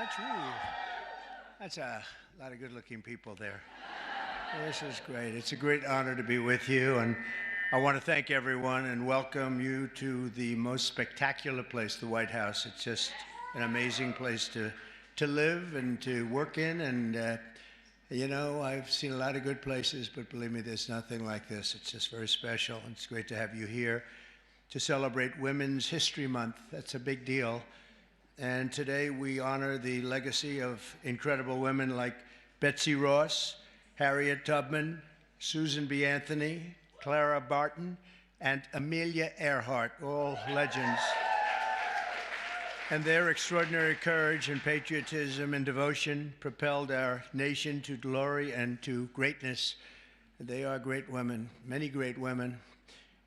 much. Ooh, that's a lot of good-looking people there. This is great. It's a great honor to be with you, and I want to thank everyone and welcome you to the most spectacular place, the White House. It's just an amazing place to live and to work in, and you know, I've seen a lot of good places, but believe me, there's nothing like this. It's just very special, and it's great to have you here to celebrate Women's History Month. That's a big deal. And today we honor the legacy of incredible women like Betsy Ross, Harriet Tubman, Susan B. Anthony, Clara Barton, and Amelia Earhart, all legends. And their extraordinary courage and patriotism and devotion propelled our nation to glory and to greatness. They are great women, many great women.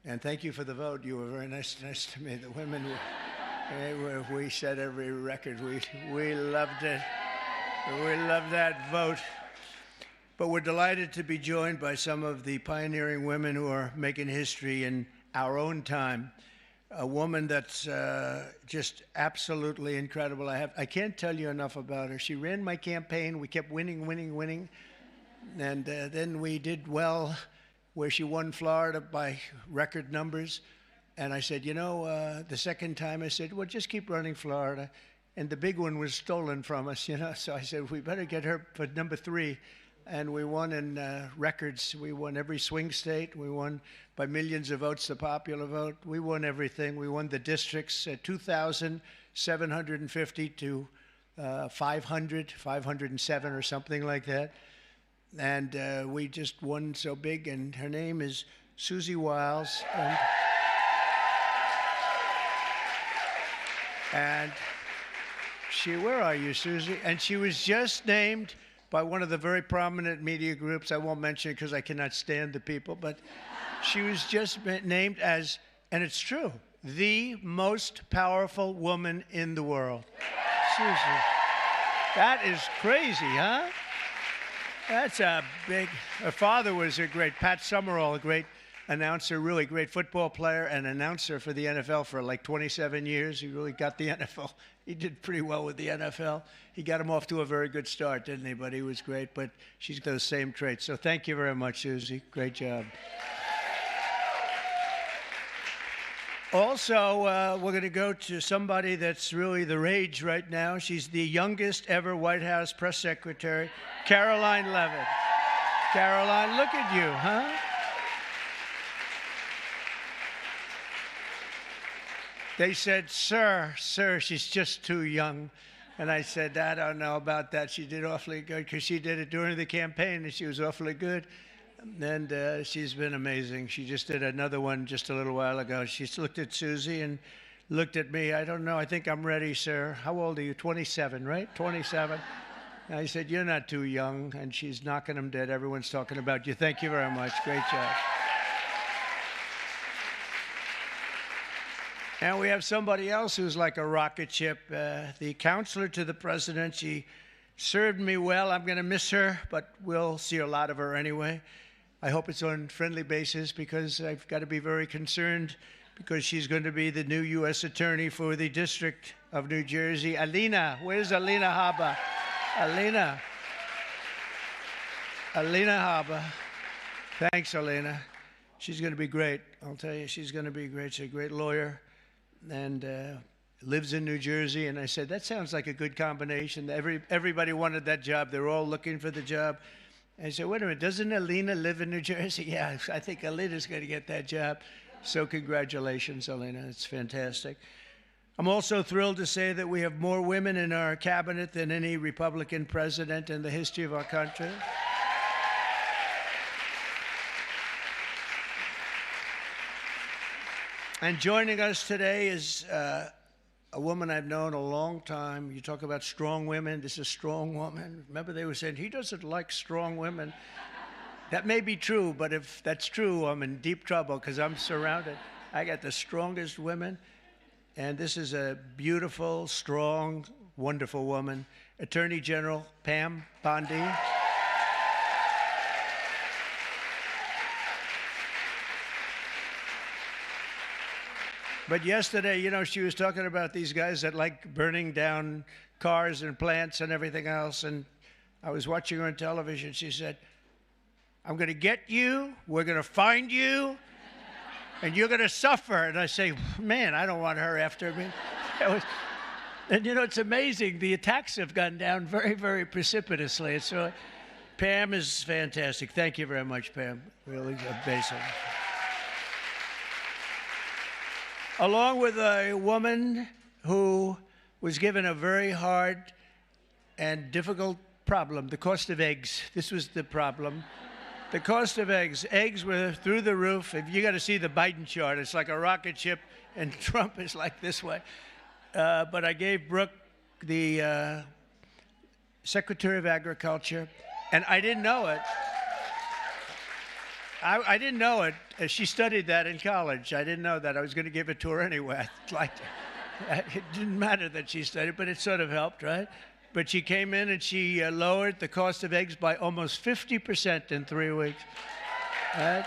And thank you for the vote. You were very nice to me. The women, we set every record. We loved it. We loved that vote. But we're delighted to be joined by some of the pioneering women who are making history in our own time. A woman that's just absolutely incredible. I can't tell you enough about her. She ran my campaign. We kept winning. And then we did well, where she won Florida by record numbers. And I said, you know, the second time I said, well, just keep running Florida. And the big one was stolen from us, you know. So I said, we better get her for number 3. And we won in records. We won every swing state. We won by millions of votes, the popular vote. We won everything. We won the districts, 2,750 to 507 or something like that. And we just won so big, and her name is Susie Wiles. And she, where are you, Susie? And she was just named by one of the very prominent media groups. I won't mention it because I cannot stand the people, but she was just named as, and it's true, the most powerful woman in the world. Susie. That is crazy, huh? That's a big, her father was a great, Pat Summerall, a great announcer, really great football player and announcer for the NFL for like 27 years. He really got the NFL. He did pretty well with the NFL. He got him off to a very good start, didn't he? But he was great, but she's got those same traits. So thank you very much, Susie. Great job. Also, we're going to go to somebody that's really the rage right now. She's the youngest ever White House press secretary, Caroline Levitt. Caroline, look at you, huh? They said, sir, she's just too young. And I said, I don't know about that. She did awfully good because she did it during the campaign, and she was awfully good. And she's been amazing. She just did another one just a little while ago. She looked at Susie and looked at me. I don't know. I think I'm ready, sir. How old are you? 27, right? 27. And I said, you're not too young. And she's knocking them dead. Everyone's talking about you. Thank you very much. Great job. And we have somebody else who's like a rocket ship, the counselor to the president. She served me well. I'm going to miss her, but we'll see a lot of her anyway. I hope it's on a friendly basis because I've got to be very concerned because she's going to be the new U.S. Attorney for the District of New Jersey. Alina, where's Alina Habba? Alina Habba. Thanks, Alina. She's going to be great. I'll tell you, she's going to be great. She's a great lawyer and lives in New Jersey. And I said, that sounds like a good combination. Everybody wanted that job. They're all looking for the job. And I said, wait a minute, doesn't Alina live in New Jersey? Yeah, I think Alina's going to get that job. So congratulations, Alina. It's fantastic. I'm also thrilled to say that we have more women in our cabinet than any Republican president in the history of our country. And joining us today is a woman I've known a long time. You talk about strong women. This is a strong woman. Remember, they were saying, he doesn't like strong women. That may be true, but if that's true, I'm in deep trouble because I'm surrounded. I got the strongest women. And this is a beautiful, strong, wonderful woman, Attorney General Pam Bondi. But yesterday, you know, she was talking about these guys that like burning down cars and plants and everything else. And I was watching her on television. She said, "I'm going to get you. We're going to find you. And you're going to suffer." And I say, "Man, I don't want her after me." And you know, it's amazing. The attacks have gone down very, very precipitously. It's Pam is fantastic. Thank you very much, Pam. Really amazing. Along with a woman who was given a very hard and difficult problem, the cost of eggs. This was the problem. The cost of eggs. Eggs were through the roof. If you got to see the Biden chart, it's like a rocket ship, and Trump is like this way. But I gave Brooke the Secretary of Agriculture, and I didn't know it. I didn't know it. She studied that in college. I didn't know that. I was going to give it to her anyway. It didn't matter that she studied, but it sort of helped, right? But she came in and she lowered the cost of eggs by almost 50% in 3 weeks. Right?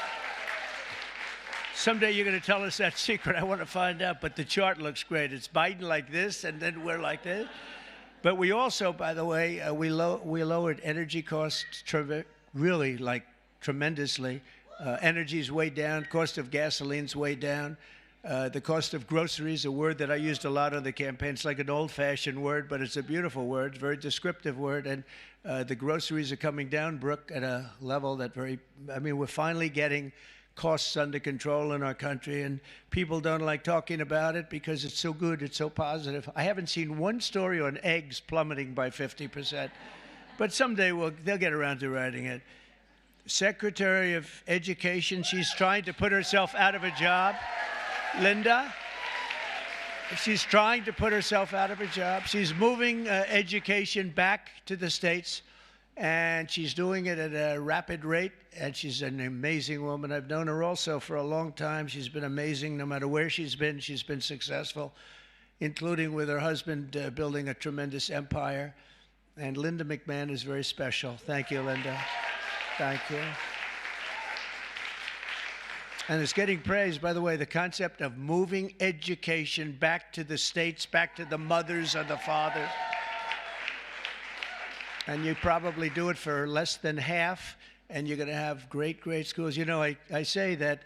Someday you're going to tell us that secret. I want to find out. But the chart looks great. It's Biden like this, and then we're like this. But we also, by the way, we lowered energy costs really like tremendously. Energy's way down. Cost of gasoline's way down. The cost of groceries, a word that I used a lot on the campaign. It's like an old-fashioned word, but it's a beautiful word, very descriptive word. And the groceries are coming down, Brooke, at a level that we're finally getting costs under control in our country, and people don't like talking about it because it's so good, it's so positive. I haven't seen one story on eggs plummeting by 50%, but someday they'll get around to writing it. Secretary of Education, she's trying to put herself out of a job. Linda, she's trying to put herself out of a job. She's moving education back to the States, and she's doing it at a rapid rate, and she's an amazing woman. I've known her also for a long time. She's been amazing. No matter where she's been successful, including with her husband building a tremendous empire. And Linda McMahon is very special. Thank you, Linda. Thank you. And it's getting praised, by the way, the concept of moving education back to the States, back to the mothers and the fathers. And you probably do it for less than half, and you're going to have great, great schools. You know, I say that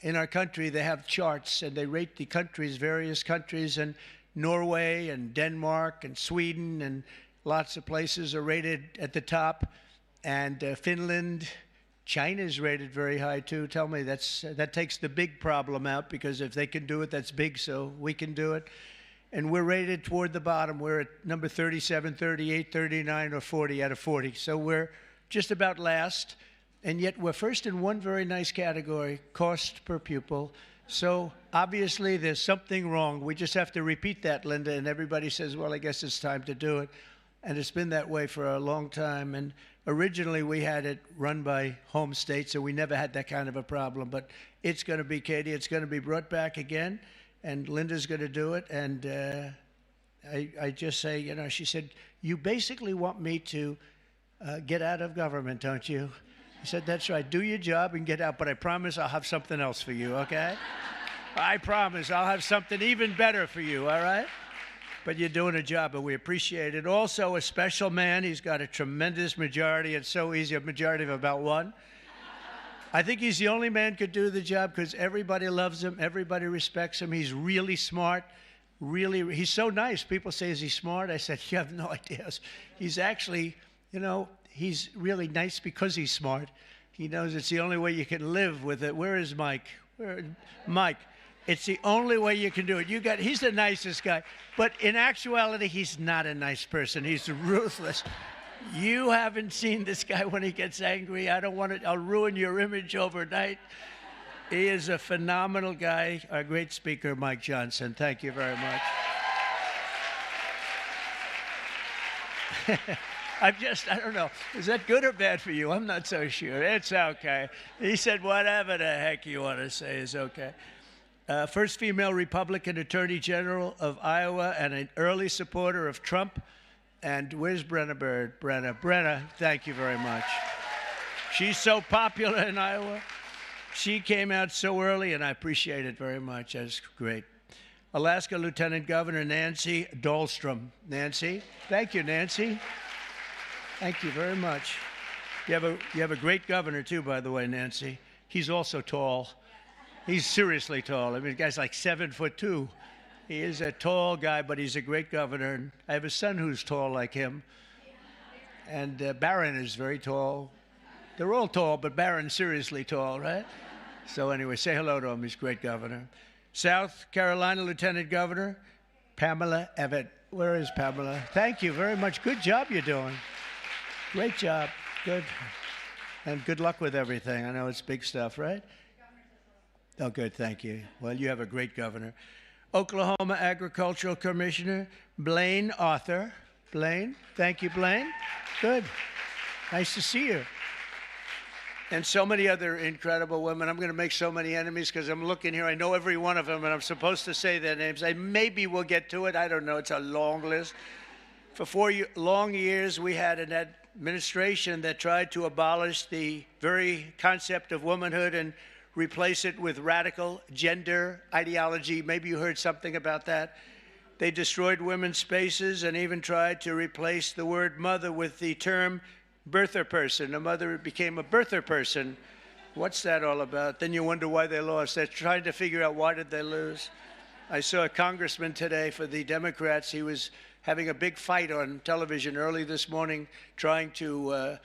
in our country they have charts, and they rate the countries, various countries, and Norway and Denmark and Sweden and lots of places are rated at the top. And Finland, China's rated very high too. Tell me, that takes the big problem out, because if they can do it, that's big, so we can do it. And we're rated toward the bottom. We're at number 37, 38, 39, or 40 out of 40. So we're just about last. And yet we're first in one very nice category, cost per pupil. So obviously there's something wrong. We just have to repeat that, Linda, and everybody says, well, I guess it's time to do it. And it's been that way for a long time. And originally we had it run by home state, so we never had that kind of a problem. But it's going to be, Katie, it's going to be brought back again. And Linda's going to do it, and I just say, you know, she said, you basically want me to get out of government, don't you? I said, that's right. Do your job and get out, but I promise I'll have something else for you, okay? I promise I'll have something even better for you, all right? But you're doing a job, and we appreciate it. Also, a special man. He's got a tremendous majority. It's so easy, a majority of about one. I think he's the only man could do the job because everybody loves him. Everybody respects him. He's really smart. He's so nice. People say, is he smart? I said, you have no idea. He's actually, you know, he's really nice because he's smart. He knows it's the only way you can live with it. Where is Mike? Mike, it's the only way you can do it. He's the nicest guy. But in actuality, he's not a nice person. He's ruthless. You haven't seen this guy when he gets angry. I'll ruin your image overnight. He is a phenomenal guy. Our great speaker, Mike Johnson. Thank you very much. I don't know. Is that good or bad for you? I'm not so sure. It's okay. He said whatever the heck you want to say is okay. First female Republican Attorney General of Iowa and an early supporter of Trump. And where's Brenna Bird? Brenna, thank you very much. She's so popular in Iowa. She came out so early, and I appreciate it very much. That's great. Alaska Lieutenant Governor Nancy Dahlstrom. Nancy, thank you, Nancy. Thank you very much. You have a great governor too, by the way, Nancy. He's also tall. He's seriously tall. I mean, the guy's like 7'2". He is a tall guy, but he's a great governor. And I have a son who's tall like him. And Barron is very tall. They're all tall, but Barron's seriously tall, right? So anyway, say hello to him. He's a great governor. South Carolina Lieutenant Governor Pamela Evett. Where is Pamela? Thank you very much. Good job you're doing. Great job. Good. And good luck with everything. I know it's big stuff, right? Oh, good. Thank you. Well, you have a great governor. Oklahoma Agricultural Commissioner Blaine Arthur. Blaine. Thank you, Blaine. Good. Nice to see you. And so many other incredible women. I'm going to make so many enemies because I'm looking here. I know every one of them, and I'm supposed to say their names. Maybe we'll get to it. I don't know. It's a long list. For 4 long years, we had an administration that tried to abolish the very concept of womanhood and replace it with radical gender ideology. Maybe you heard something about that. They destroyed women's spaces and even tried to replace the word mother with the term birther person. A mother became a birther person. What's that all about? Then you wonder why they lost. They're trying to figure out why did they lose. I saw a congressman today for the Democrats. He was having a big fight on television early this morning, trying to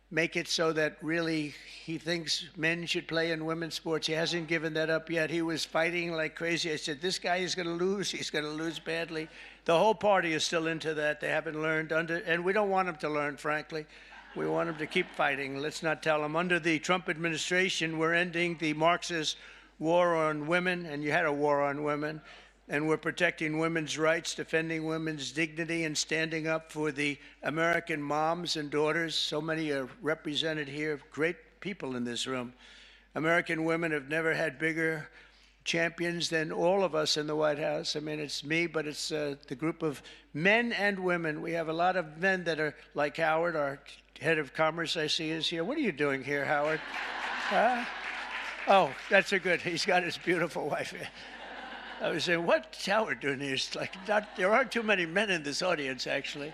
make it so that really he thinks men should play in women's sports. He hasn't given that up yet. He was fighting like crazy. I said, this guy is going to lose. He's going to lose badly. The whole party is still into that. They haven't learned and we don't want them to learn, frankly. We want them to keep fighting. Let's not tell them. Under the Trump administration, we're ending the Marxist war on women, and you had a war on women, and we're protecting women's rights, defending women's dignity, and standing up for the American moms and daughters. So many are represented here, great people in this room. American women have never had bigger champions than all of us in the White House. I mean, it's me, but it's the group of men and women. We have a lot of men that are like Howard, our head of commerce, I see is here. What are you doing here, Howard? Oh, that's a good. He's got his beautiful wife here. I was saying, what's Howard doing here? It's like there aren't too many men in this audience, actually.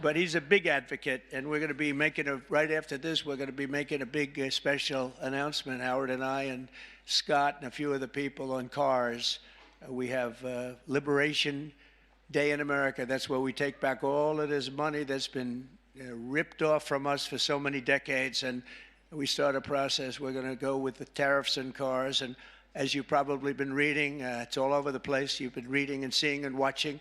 But he's a big advocate, and we're going to be making right after this, we're going to be making a big special announcement, Howard and I and Scott and a few other people on cars. We have Liberation Day in America. That's where we take back all of this money that's been ripped off from us for so many decades, and we start a process. We're going to go with the tariffs and cars, and as you've probably been reading, it's all over the place. You've been reading and seeing and watching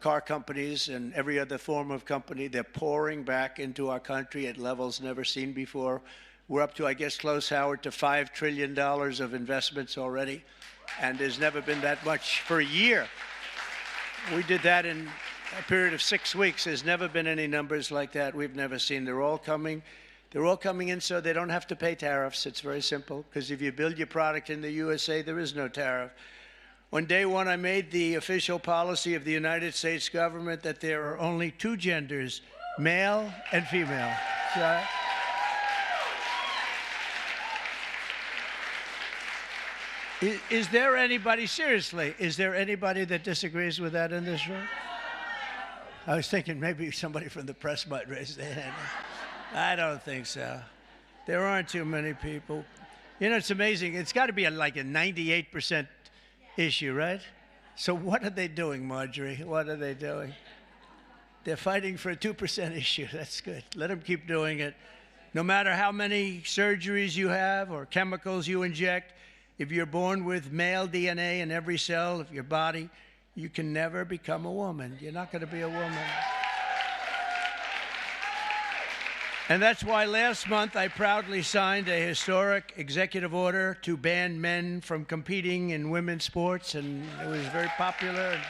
car companies and every other form of company. They're pouring back into our country at levels never seen before. We're up to, I guess, close, Howard, to $5 trillion of investments already, and there's never been that much for a year. We did that in a period of 6 weeks. There's never been any numbers like that. We've never seen. They're all coming in so they don't have to pay tariffs. It's very simple, because if you build your product in the USA, there is no tariff. On day one, I made the official policy of the United States government that there are only two genders, male and female. So, is there anybody, seriously, is there anybody that disagrees with that in this room? I was thinking maybe somebody from the press might raise their hand. I don't think so. There aren't too many people. You know, it's amazing. It's got to be like a 98% issue, right? So what are they doing, Marjorie? What are they doing? They're fighting for a 2% issue. That's good. Let them keep doing it. No matter how many surgeries you have or chemicals you inject, if you're born with male DNA in every cell of your body, you can never become a woman. You're not going to be a woman. And that's why last month I proudly signed a historic executive order to ban men from competing in women's sports, and it was very popular and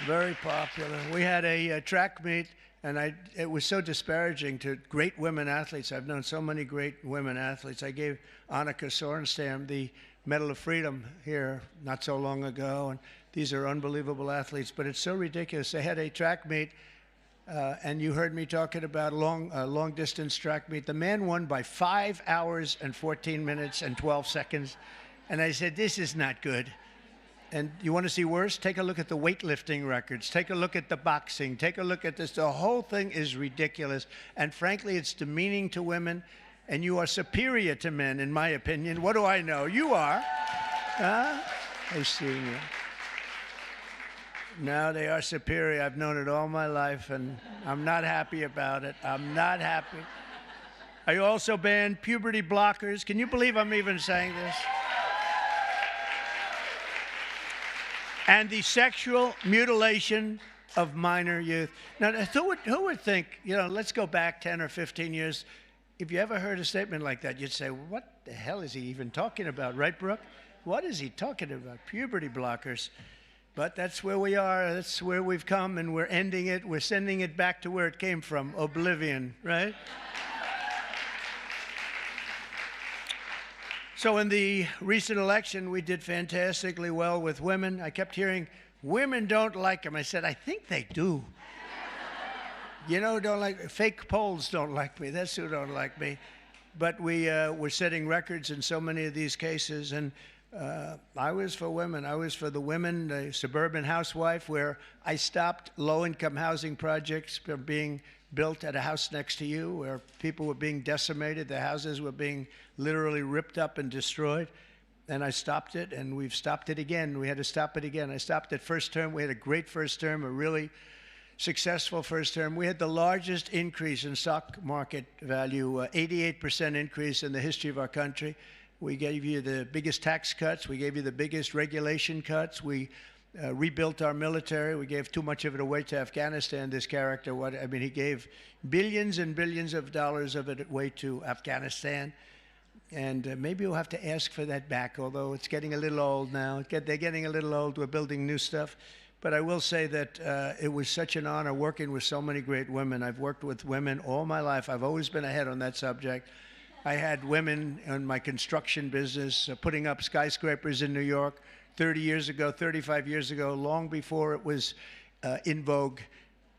very popular. We had a track meet, and it was so disparaging to great women athletes. I've known so many great women athletes. I gave Annika Sorenstam the Medal of Freedom here not so long ago, and these are unbelievable athletes, but it's so ridiculous. They had a track meet, and you heard me talking about long-distance track meet. The man won by 5 hours and 14 minutes and 12 seconds. And I said, this is not good. And you want to see worse? Take a look at the weightlifting records. Take a look at the boxing. Take a look at this. The whole thing is ridiculous. And frankly, it's demeaning to women. And you are superior to men, in my opinion. What do I know? You are. I see you. No, they are superior. I've known it all my life, and I'm not happy about it. I'm not happy. I also banned puberty blockers. Can you believe I'm even saying this? And the sexual mutilation of minor youth. Now, who would think, let's go back 10 or 15 years. If you ever heard a statement like that, you'd say, what the hell is he even talking about, right, Brooke? What is he talking about? Puberty blockers. But that's where we are. That's where we've come, and we're ending it. We're sending it back to where it came from, oblivion, right? So in the recent election, we did fantastically well with women. I kept hearing, women don't like him. I said, I think they do. Don't like, fake polls don't like me. That's who don't like me. But we're setting records in so many of these cases. And I was for women. I was for the women, the suburban housewife, where I stopped low-income housing projects from being built at a house next to you, where people were being decimated. Their houses were being literally ripped up and destroyed. And I stopped it, and we've stopped it again. We had to stop it again. I stopped it first term. We had a great first term, a really successful first term. We had the largest increase in stock market value, 88% increase in the history of our country. We gave you the biggest tax cuts. We gave you the biggest regulation cuts. We rebuilt our military. We gave too much of it away to Afghanistan, this character. He gave billions and billions of dollars of it away to Afghanistan. And maybe we'll have to ask for that back, although it's getting a little old now. They're getting a little old. We're building new stuff. But I will say that it was such an honor working with so many great women. I've worked with women all my life. I've always been ahead on that subject. I had women in my construction business putting up skyscrapers in New York 30 years ago, 35 years ago, long before it was in vogue.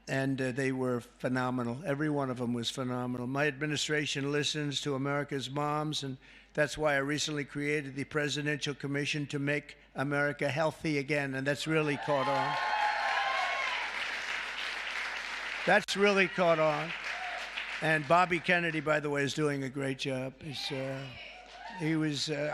And they were phenomenal. Every one of them was phenomenal. My administration listens to America's moms, and that's why I recently created the Presidential Commission to make America healthy again, and that's really caught on. That's really caught on. And Bobby Kennedy, by the way, is doing a great job. I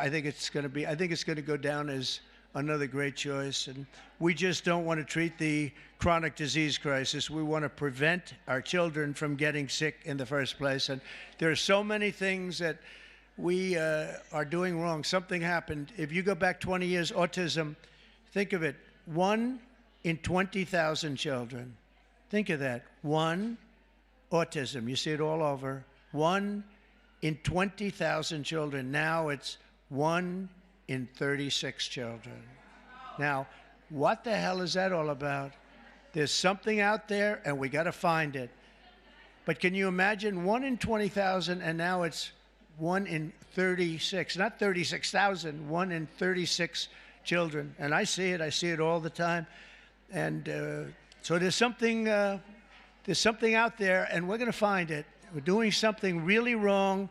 think it's going to go down as another great choice. And we just don't want to treat the chronic disease crisis. We want to prevent our children from getting sick in the first place. And there are so many things that we are doing wrong. Something happened. If you go back 20 years, autism, think of it, 1 in 20,000 children. Think of that. 1, autism. You see it all over. 1 in 20,000 children. Now it's 1 in 36 children. Now, what the hell is that all about? There's something out there, and we got to find it. But can you imagine 1 in 20,000, and now it's 1 in 36, not 36,000, 1 in 36 children. And I see it all the time. And so there's something out there, and we're going to find it. We're doing something really wrong,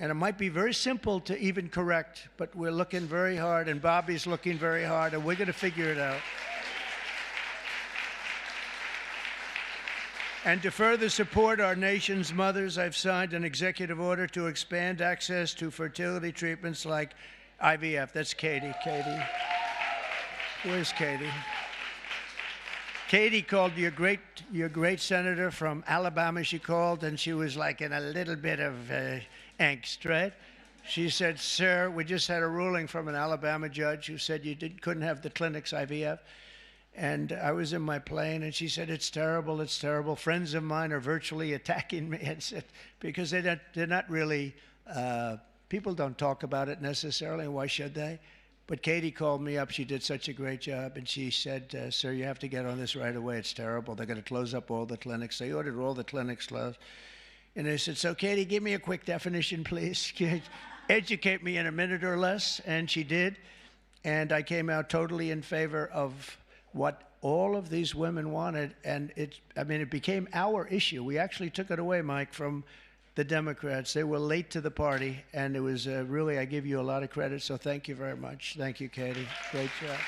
and it might be very simple to even correct, but we're looking very hard, and Bobby's looking very hard, and we're going to figure it out. And to further support our nation's mothers, I've signed an executive order to expand access to fertility treatments like IVF. That's Katie. Katie. Where's Katie? Katie called your great senator from Alabama. She called, and she was like in a little bit of angst, right? She said, sir, we just had a ruling from an Alabama judge who said you couldn't have the clinics IVF. And I was in my plane, and she said, it's terrible, it's terrible. Friends of mine are virtually attacking me, and said, because they're not really, people don't talk about it necessarily, and why should they? But Katie called me up. She did such a great job, and she said, sir, you have to get on this right away. It's terrible. They're going to close up all the clinics. They ordered all the clinics closed. And I said, so Katie, give me a quick definition, please. Educate me in a minute or less. And she did. And I came out totally in favor of what all of these women wanted. And it became our issue. We actually took it away, Mike, from the Democrats. They were late to the party, and it was really, I give you a lot of credit, so thank you very much. Thank you, Katie. Great job.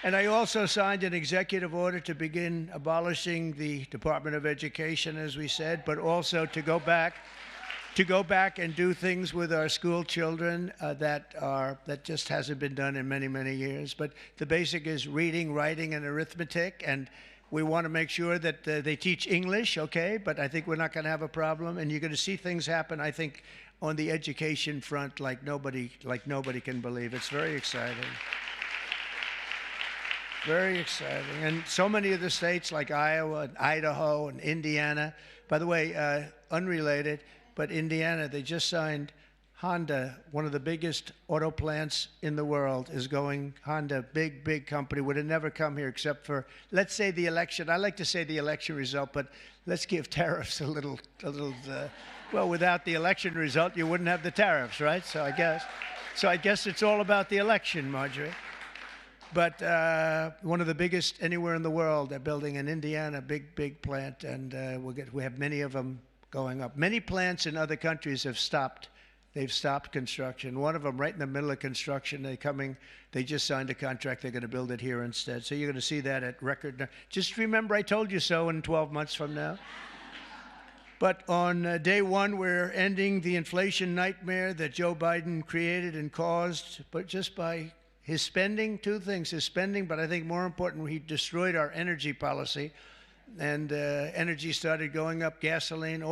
And I also signed an executive order to begin abolishing the Department of Education, as we said, but also to go back and do things with our school children that just hasn't been done in many, many years. But the basic is reading, writing, and arithmetic, and we want to make sure that they teach English, okay? But I think we're not going to have a problem, and you're going to see things happen, I think, on the education front like nobody can believe. It's very exciting. Very exciting. And so many of the states like Iowa and Idaho and Indiana, by the way, unrelated, but Indiana, they just signed Honda, one of the biggest auto plants in the world, is going, Honda, big company, would have never come here except for, let's say, the election. I like to say the election result, but let's give tariffs a little, well, without the election result, you wouldn't have the tariffs, right? So I guess it's all about the election, Marjorie. But one of the biggest anywhere in the world. They're building in Indiana, big plant, and we have many of them going up. Many plants in other countries have stopped. They've stopped construction. One of them right in the middle of construction. They just signed a contract. They're going to build it here instead. So you're going to see that at record. Just remember I told you so in 12 months from now. But on day one, we're ending the inflation nightmare that Joe Biden created and caused, but just by his spending, two things, his spending, but I think more important, he destroyed our energy policy, and energy started going up, gasoline,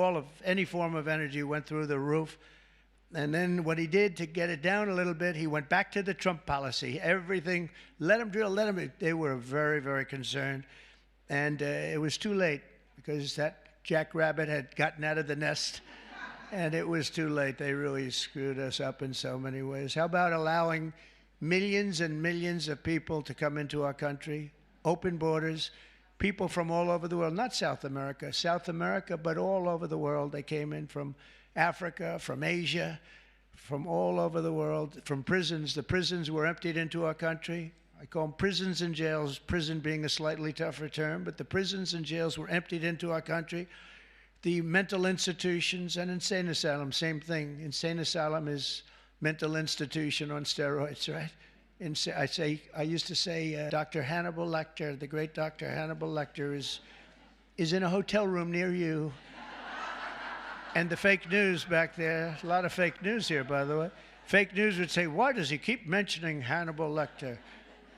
any form of energy went through the roof. And then what he did to get it down a little bit, he went back to the Trump policy. Everything, let him drill, let him, they were very, very concerned. And it was too late because that jackrabbit had gotten out of the nest, and it was too late. They really screwed us up in so many ways. How about allowing millions and millions of people to come into our country, open borders, people from all over the world, not South America, but all over the world. They came in from Africa, from Asia, from all over the world, from prisons. The prisons were emptied into our country. I call them prisons and jails, prison being a slightly tougher term, but the prisons and jails were emptied into our country. The mental institutions and insane asylum, same thing. Insane asylum is mental institution on steroids, right? I used to say Dr. Hannibal Lecter, the great Dr. Hannibal Lecter is in a hotel room near you. And the fake news back there, a lot of fake news here, by the way. Fake news would say, why does he keep mentioning Hannibal Lecter?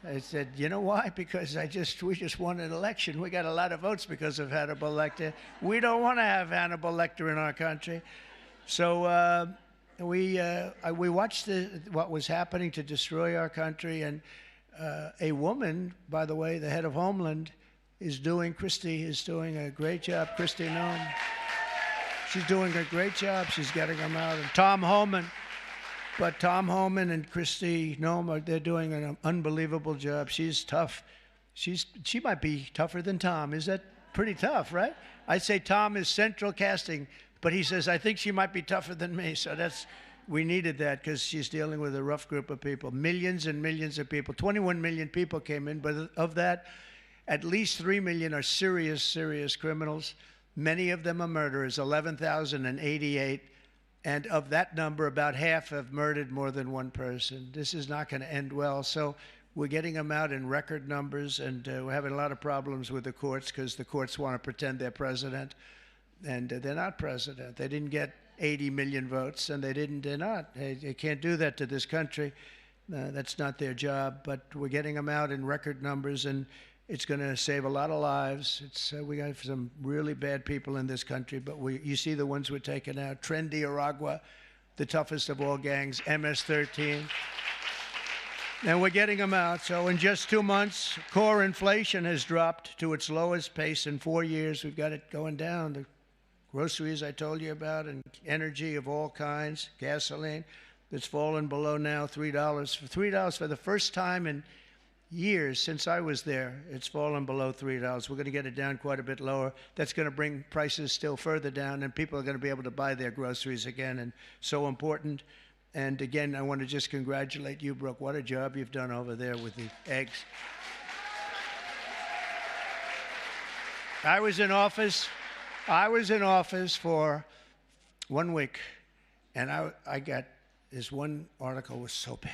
I said, you know why? Because we just won an election. We got a lot of votes because of Hannibal Lecter. We don't want to have Hannibal Lecter in our country. So we watched what was happening to destroy our country, and a woman, by the way, the head of Homeland, Christie is doing a great job. Kristi Noem. She's doing a great job. She's getting them out. And Tom Homan and Kristi Noem, they're doing an unbelievable job. She's tough. She might be tougher than Tom. Is that pretty tough, right? I'd say Tom is central casting, but he says, I think she might be tougher than me. So we needed that because she's dealing with a rough group of people. Millions and millions of people. 21 million people came in, but of that, at least 3 million are serious criminals. Many of them are murderers, 11,088. And of that number, about half have murdered more than one person. This is not going to end well. So we're getting them out in record numbers, and we're having a lot of problems with the courts because the courts want to pretend they're president. And they're not president. They didn't get 80 million votes, and they're not. They can't do that to this country. That's not their job. But we're getting them out in record numbers, and it's going to save a lot of lives. We got some really bad people in this country, but you see the ones we're taking out. Trendy Aragua, the toughest of all gangs, MS-13. And we're getting them out. So in just 2 months, core inflation has dropped to its lowest pace in 4 years. We've got it going down. The groceries I told you about, and energy of all kinds, gasoline, that's fallen below now $3. $3 for the first time in years since I was there, it's fallen below $3. We're going to get it down quite a bit lower. That's going to bring prices still further down, and people are going to be able to buy their groceries again, and so important. And again, I want to just congratulate you, Brooke. What a job you've done over there with the eggs. I was in office I was in office for 1 week, and I got this one article was so bad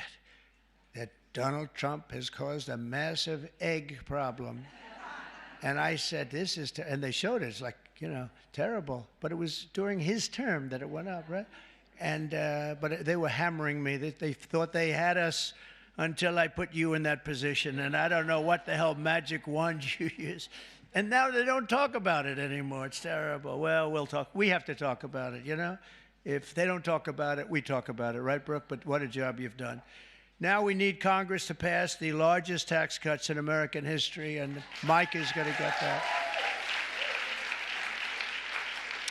that Donald Trump has caused a massive egg problem. And I said, this is, and they showed it, it's like, terrible. But it was during his term that it went up, right? And, but they were hammering me. They thought they had us until I put you in that position. And I don't know what the hell magic wand you use. And now they don't talk about it anymore. It's terrible. Well, we'll talk. We have to talk about it, If they don't talk about it, we talk about it, right, Brooke? But what a job you've done. Now we need Congress to pass the largest tax cuts in American history, and Mike is going to get that.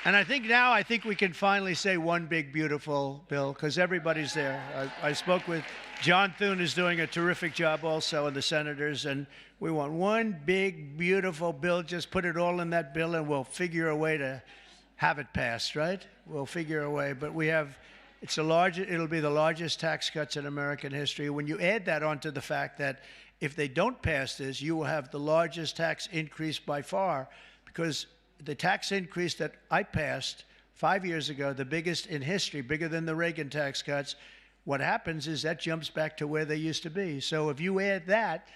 And I think we can finally say one big, beautiful bill, because everybody's there. I spoke with John Thune, who's doing a terrific job also, and the senators, and we want one big, beautiful bill. Just put it all in that bill, and we'll figure a way to have it passed, right? We'll figure a way. But we have, it'll be the largest tax cuts in American history. When you add that onto the fact that if they don't pass this, you will have the largest tax increase by far, because the tax increase that I passed 5 years ago, the biggest in history, bigger than the Reagan tax cuts, what happens is that jumps back to where they used to be. So if you add that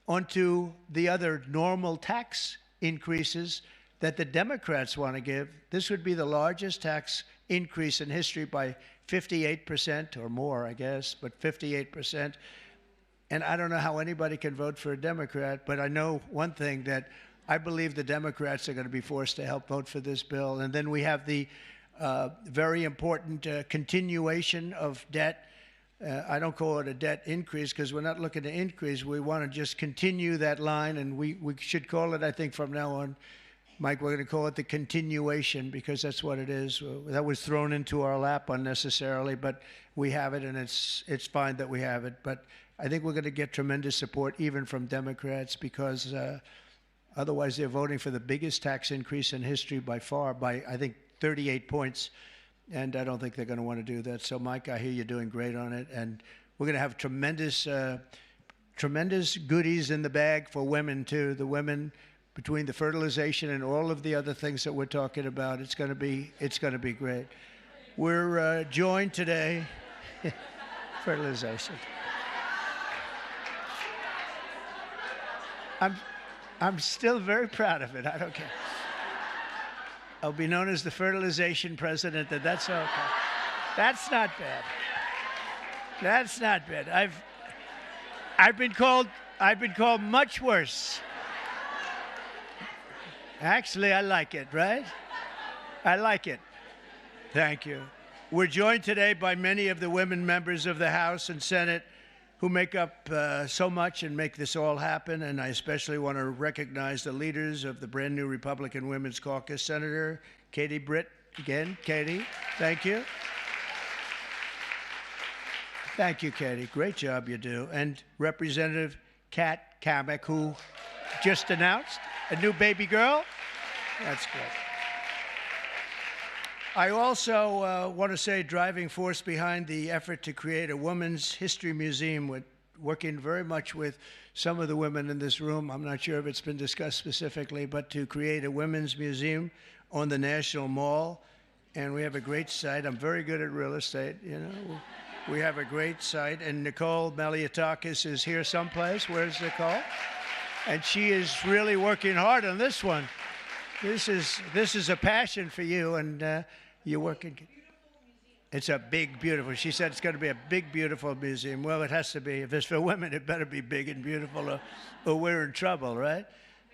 onto the other normal tax increases that the Democrats want to give, this would be the largest tax increase in history by 58% or more, I guess, but 58%. And I don't know how anybody can vote for a Democrat, but I know one thing, that I believe the Democrats are going to be forced to help vote for this bill. And then we have the very important continuation of debt. I don't call it a debt increase, because we're not looking to increase. We want to just continue that line, and we should call it, I think, from now on, Mike, we're going to call it the continuation, because that's what it is. That was thrown into our lap unnecessarily, but we have it, and it's fine that we have it. But I think we're going to get tremendous support even from Democrats, because otherwise they're voting for the biggest tax increase in history by far, by, I think, 38 points. And I don't think they're going to want to do that. So, Mike, I hear you're doing great on it. And we're going to have tremendous goodies in the bag for women, too. The women, between the fertilization and all of the other things that we're talking about, it's going to be great. We're joined today, fertilization. I'm still very proud of it. I don't care. I'll be known as the fertilization president, and that's okay. That's not bad. That's not bad. I've been called much worse. Actually, I like it, right? I like it. Thank you. We're joined today by many of the women members of the House and Senate who make up so much and make this all happen. And I especially want to recognize the leaders of the brand new Republican Women's Caucus, Senator Katie Britt. Again, Katie, thank you. Thank you, Katie. Great job you do. And Representative Kat Kamek, who just announced a new baby girl. That's good. I also want to say driving force behind the effort to create a Women's History Museum, with working very much with some of the women in this room. I'm not sure if it's been discussed specifically, but to create a women's museum on the National Mall. And we have a great site. I'm very good at real estate, We have a great site. And Nicole Maliatakis is here someplace. Where's Nicole? And she is really working hard on this one. This is a passion for you, and you're working. It's a big, beautiful. She said it's going to be a big, beautiful museum. Well, it has to be. If it's for women, it better be big and beautiful, or we're in trouble, right?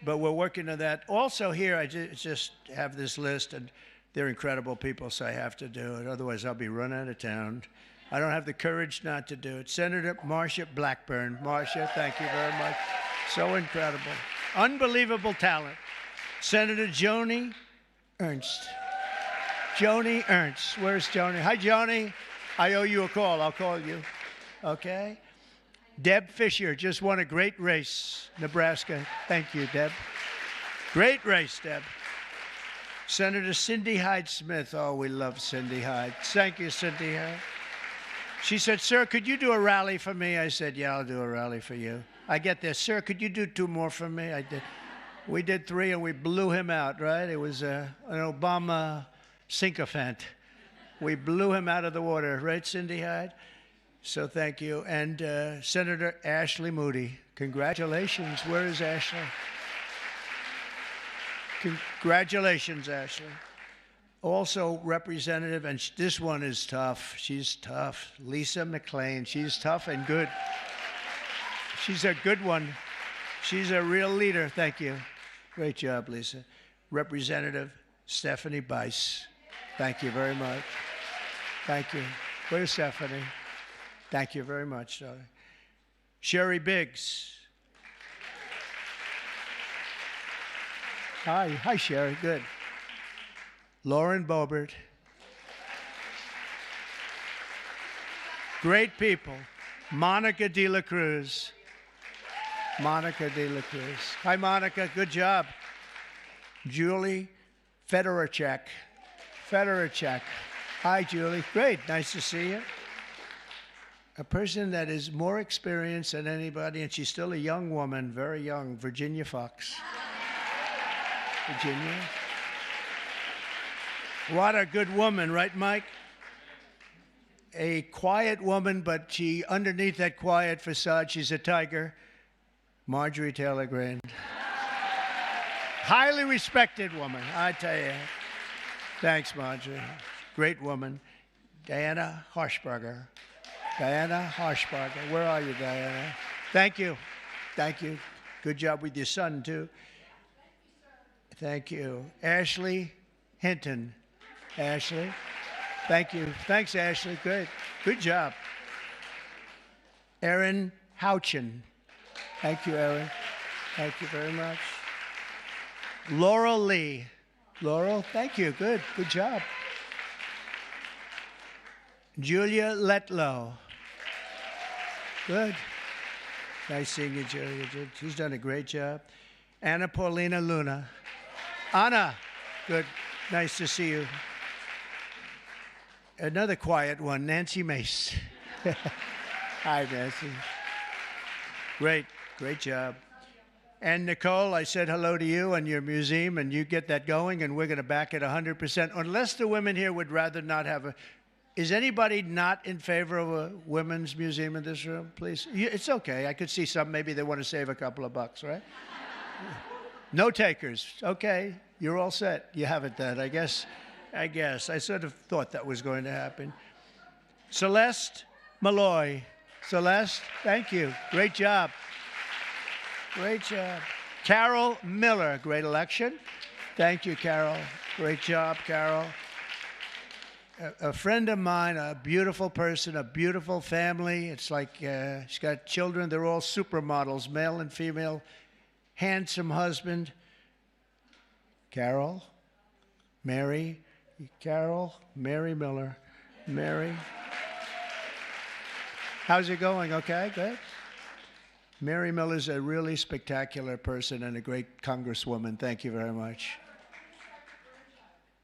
But we're working on that. Also here, I just have this list, and they're incredible people, so I have to do it. Otherwise, I'll be run out of town. I don't have the courage not to do it. Senator Marsha Blackburn. Marsha, thank you very much. So incredible. Unbelievable talent. Senator Joni Ernst. Joni Ernst. Where's Joni? Hi, Joni. I owe you a call. I'll call you. Okay? Deb Fisher just won a great race, Nebraska. Thank you, Deb. Great race, Deb. Senator Cindy Hyde-Smith. Oh, we love Cindy Hyde. Thank you, Cindy Hyde. She said, sir, could you do a rally for me? I said, yeah, I'll do a rally for you. I get there. Sir, could you do 2 more for me? I did. We did 3 and we blew him out, right? It was an Obama sycophant. We blew him out of the water, right, Cindy Hyde? So thank you. And Senator Ashley Moody, congratulations. Where is Ashley? Congratulations, Ashley. Also, Representative, and this one is tough. She's tough. Lisa McLean. She's tough and good. She's a good one. She's a real leader. Thank you. Great job, Lisa. Representative Stephanie Bice. Thank you very much. Thank you. Where's Stephanie? Thank you very much, darling. Sherry Biggs. Hi. Hi, Sherry. Good. Lauren Boebert. Great people. Monica De La Cruz. Monica De La Cruz. Hi, Monica. Good job. Julie Fedorchak. Fedorchak. Hi, Julie. Great. Nice to see you. A person that is more experienced than anybody, and she's still a young woman, very young, Virginia Fox. Virginia. What a good woman, right, Mike? A quiet woman, but she, underneath that quiet facade, she's a tiger. Marjorie Taylor Greene. Highly respected woman, I tell you. Thanks, Marjorie. Great woman. Diana Harshbarger. Diana Harshbarger. Where are you, Diana? Thank you. Thank you. Good job with your son, too. Thank you. Ashley Hinton. Ashley. Thank you. Thanks, Ashley. Good. Good job. Erin Houchin. Thank you, Erin. Thank you very much. Laurel Lee. Laurel, thank you. Good. Good job. Julia Letlow. Good. Nice seeing you, Julia. She's done a great job. Anna Paulina Luna. Anna. Good. Nice to see you. Another quiet one, Nancy Mace. Hi, Nancy. Great. Great job. And Nicole, I said hello to you and your museum, and you get that going, and we're going to back it 100%. Unless the women here would rather not have a... Is anybody not in favor of a women's museum in this room, please? It's okay. I could see some. Maybe they want to save a couple of bucks, right? No takers. Okay. You're all set. You have it then, I guess. I sort of thought that was going to happen. Celeste Malloy. Celeste, thank you. Great job. Great job. Carol Miller, great election. Thank you, Carol. Great job, Carol. A friend of mine, a beautiful person, a beautiful family. It's like she's got children. They're all supermodels, male and female. Handsome husband. Carol, Mary, Carol, Mary Miller. Mary. How's it going? Okay, good. Mary Miller's a really spectacular person and a great congresswoman. Thank you very much.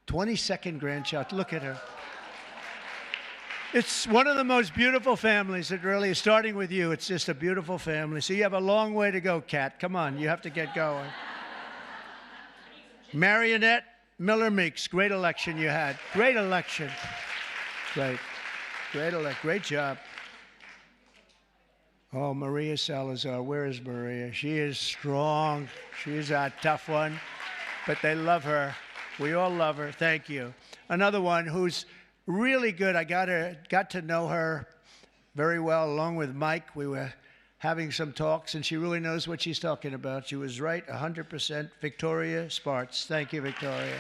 22nd grandchild. Look at her. It's one of the most beautiful families. It really is. Starting with you, it's just a beautiful family. So you have a long way to go, Kat. Come on, you have to get going. Marionette Miller Meeks. Great election you had. Great election. Great. Great job. Oh, Maria Salazar. Where is Maria? She is strong. She's a tough one. But they love her. We all love her. Thank you. Another one who's really good. I got to know her very well along with Mike. We were having some talks, and she really knows what she's talking about. She was right 100%. Victoria Spartz. Thank you, Victoria.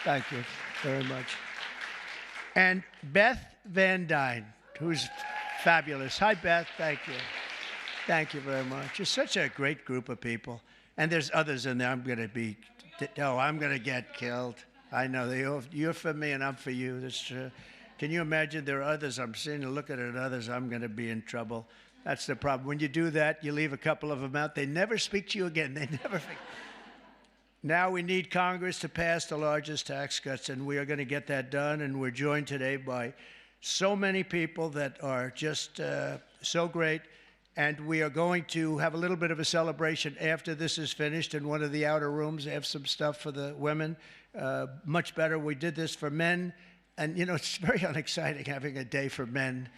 Thank you very much. And Beth Van Dyne, who's fabulous. Hi, Beth. Thank you. Thank you very much. You're such a great group of people. And there's others in there. I'm going to get killed. I know. You're for me and I'm for you. That's true. Can you imagine there are others? I'm sitting and looking at others. I'm going to be in trouble. That's the problem. When you do that, you leave a couple of them out. They never speak to you again. They never speak. Now we need Congress to pass the largest tax cuts, and we are going to get that done. And we're joined today by so many people that are just so great. And we are going to have a little bit of a celebration after this is finished in one of the outer rooms. They have some stuff for the women. Much better. We did this for men. And, you know, it's very unexciting having a day for men.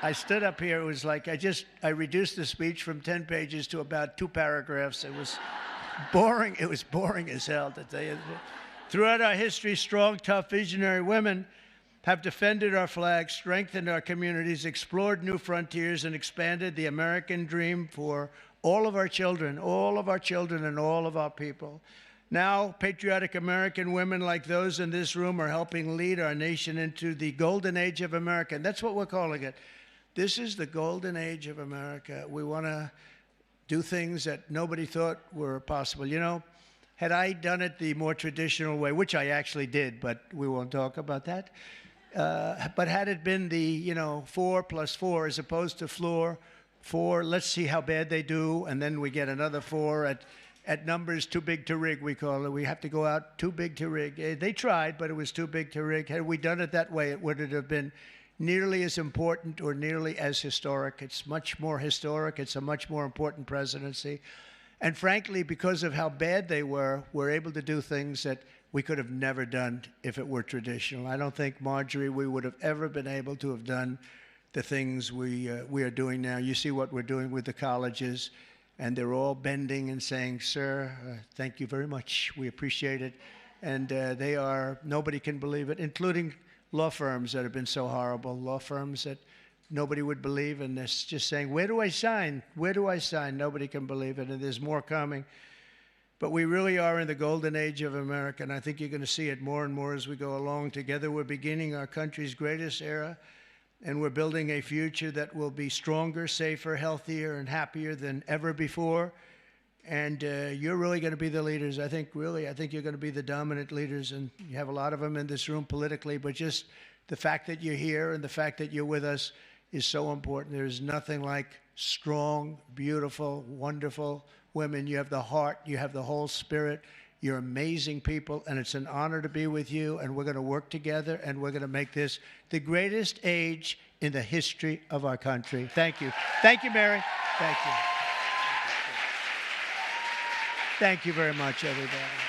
I stood up here. It was like I reduced the speech from 10 pages to about 2 paragraphs. It was boring. It was boring as hell to tell you. Throughout our history, strong, tough, visionary women have defended our flag, strengthened our communities, explored new frontiers, and expanded the American dream for all of our children and all of our people. Now, patriotic American women like those in this room are helping lead our nation into the golden age of America. And that's what we're calling it. This is the golden age of America. We want to do things that nobody thought were possible. You know, had I done it the more traditional way, which I actually did, but we won't talk about that. But had it been the, 4 plus 4 as opposed to floor 4, let's see how bad they do, and then we get another 4 at numbers too big to rig, we call it. We have to go out too big to rig. They tried, but it was too big to rig. Had we done it that way, it wouldn't have been nearly as important or nearly as historic. It's much more historic. It's a much more important presidency. And frankly, because of how bad they were, we're able to do things that we could have never done if it were traditional. I don't think, Marjorie, we would have ever been able to have done the things we are doing now. You see what we're doing with the colleges, and they're all bending and saying, sir, thank you very much. We appreciate it. And they are, nobody can believe it, including law firms that have been so horrible, law firms that nobody would believe, and they're just saying, where do I sign? Where do I sign? Nobody can believe it, and there's more coming. But we really are in the golden age of America, and I think you're going to see it more and more as we go along. Together, we're beginning our country's greatest era, and we're building a future that will be stronger, safer, healthier, and happier than ever before. And you're really going to be the leaders. I think you're going to be the dominant leaders, and you have a lot of them in this room politically, but just the fact that you're here and the fact that you're with us is so important. There's nothing like strong, beautiful, wonderful women. You have the heart, you have the whole spirit. You're amazing people, and it's an honor to be with you, and we're going to work together, and we're going to make this the greatest age in the history of our country. Thank you. Thank you, Mary. Thank you. Thank you very much, everybody.